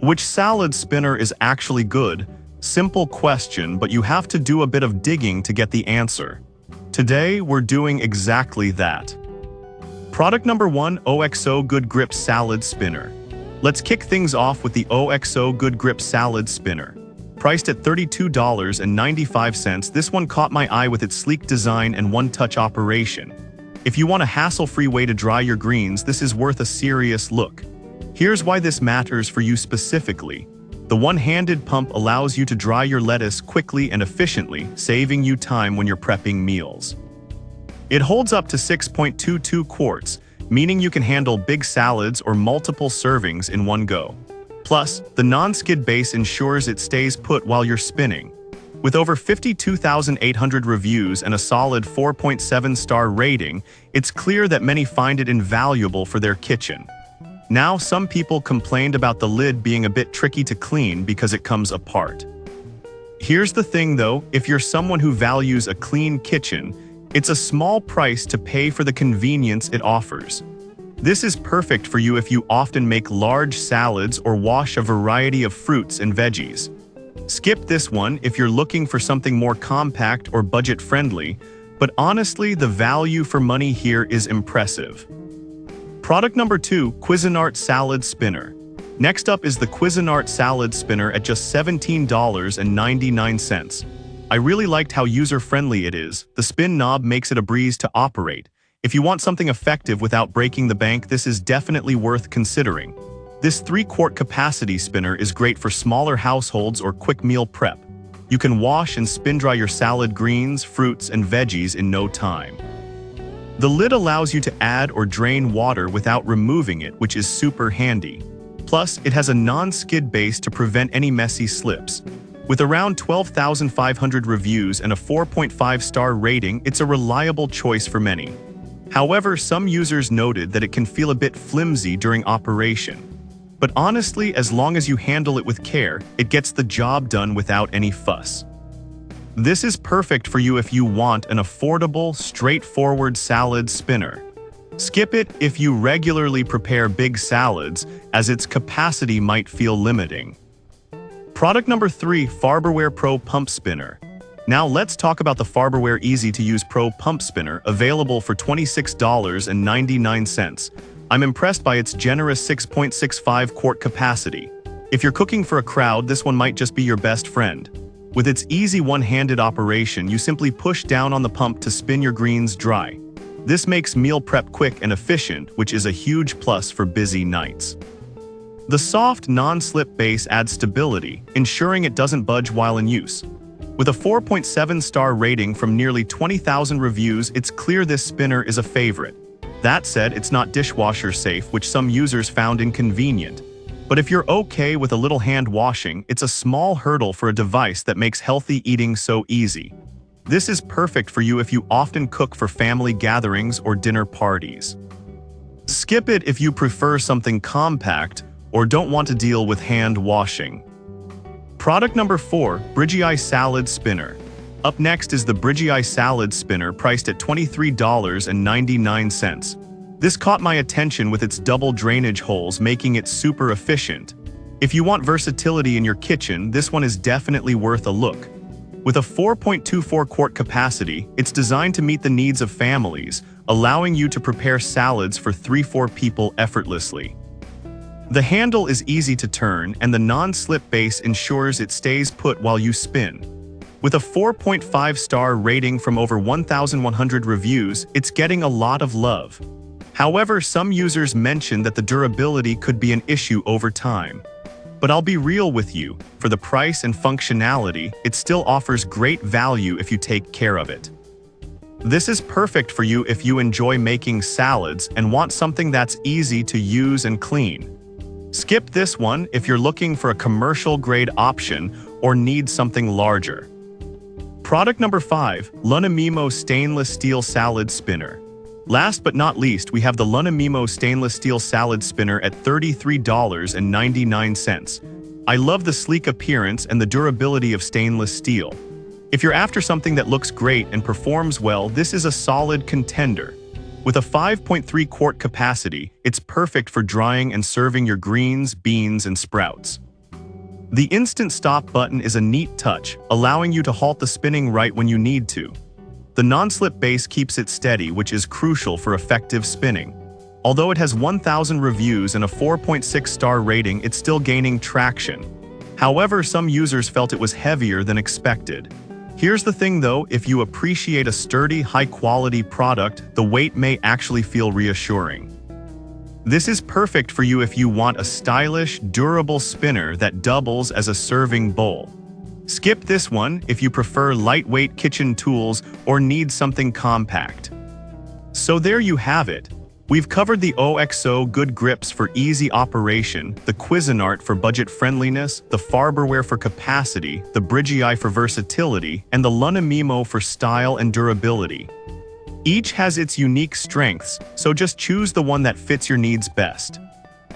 Which salad spinner is actually good? Simple question, but you have to do a bit of digging to get the answer. Today, we're doing exactly that. Product number 1, OXO Good Grip Salad Spinner. Let's kick things off with the OXO Good Grip Salad Spinner. Priced at $32.95, this one caught my eye with its sleek design and one-touch operation. If you want a hassle-free way to dry your greens, this is worth a serious look. Here's why this matters for you specifically. The one-handed pump allows you to dry your lettuce quickly and efficiently, saving you time when you're prepping meals. It holds up to 6.22 quarts, meaning you can handle big salads or multiple servings in one go. Plus, the non-skid base ensures it stays put while you're spinning. With over 52,800 reviews and a solid 4.7-star rating, it's clear that many find it invaluable for their kitchen. Now, some people complained about the lid being a bit tricky to clean because it comes apart. Here's the thing though, if you're someone who values a clean kitchen, it's a small price to pay for the convenience it offers. This is perfect for you if you often make large salads or wash a variety of fruits and veggies. Skip this one if you're looking for something more compact or budget-friendly, but honestly, the value for money here is impressive. Product number 2, Cuisinart Salad Spinner. Next up is the Cuisinart Salad Spinner at just $17.99. I really liked how user-friendly it is. The spin knob makes it a breeze to operate. If you want something effective without breaking the bank, this is definitely worth considering. This 3-quart capacity spinner is great for smaller households or quick meal prep. You can wash and spin dry your salad greens, fruits, and veggies in no time. The lid allows you to add or drain water without removing it, which is super handy. Plus, it has a non-skid base to prevent any messy slips. With around 12,500 reviews and a 4.5-star rating, it's a reliable choice for many. However, some users noted that it can feel a bit flimsy during operation. But honestly, as long as you handle it with care, it gets the job done without any fuss. This is perfect for you if you want an affordable, straightforward salad spinner. Skip it if you regularly prepare big salads, as its capacity might feel limiting. Product number 3, Farberware Pro Pump Spinner. Now let's talk about the Farberware Easy-to-Use Pro Pump Spinner, available for $26.99. I'm impressed by its generous 6.65-quart capacity. If you're cooking for a crowd, this one might just be your best friend. With its easy one-handed operation, you simply push down on the pump to spin your greens dry. This makes meal prep quick and efficient, which is a huge plus for busy nights. The soft, non-slip base adds stability, ensuring it doesn't budge while in use. With a 4.7-star rating from nearly 20,000 reviews, it's clear this spinner is a favorite. That said, it's not dishwasher safe, which some users found inconvenient. But if you're okay with a little hand washing, it's a small hurdle for a device that makes healthy eating so easy. This is perfect for you if you often cook for family gatherings or dinner parties. Skip it if you prefer something compact or don't want to deal with hand washing. Product number 4, Brigii Salad Spinner. Up next is the Brigii Salad Spinner, priced at $23.99. This caught my attention with its double drainage holes, making it super efficient. If you want versatility in your kitchen, this one is definitely worth a look. With a 4.24-quart capacity, it's designed to meet the needs of families, allowing you to prepare salads for 3-4 people effortlessly. The handle is easy to turn, and the non-slip base ensures it stays put while you spin. With a 4.5-star rating from over 1,100 reviews, it's getting a lot of love. However, some users mentioned that the durability could be an issue over time. But I'll be real with you, for the price and functionality, it still offers great value if you take care of it. This is perfect for you if you enjoy making salads and want something that's easy to use and clean. Skip this one if you're looking for a commercial-grade option or need something larger. Product number 5, Lunamimo Stainless Steel Salad Spinner. Last but not least, we have the Lunamimo Stainless Steel Salad Spinner at $33.99. I love the sleek appearance and the durability of stainless steel. If you're after something that looks great and performs well, this is a solid contender. With a 5.3-quart capacity, it's perfect for drying and serving your greens, beans, and sprouts. The instant stop button is a neat touch, allowing you to halt the spinning right when you need to. The non-slip base keeps it steady, which is crucial for effective spinning. Although it has 1,000 reviews and a 4.6-star rating, it's still gaining traction. However, some users felt it was heavier than expected. Here's the thing though, if you appreciate a sturdy, high-quality product, the weight may actually feel reassuring. This is perfect for you if you want a stylish, durable spinner that doubles as a serving bowl. Skip this one if you prefer lightweight kitchen tools or need something compact. So there you have it. We've covered the OXO Good Grips for easy operation, the Cuisinart for budget friendliness, the Farberware for capacity, the Brigii for versatility, and the Lunamimo for style and durability. Each has its unique strengths, so just choose the one that fits your needs best.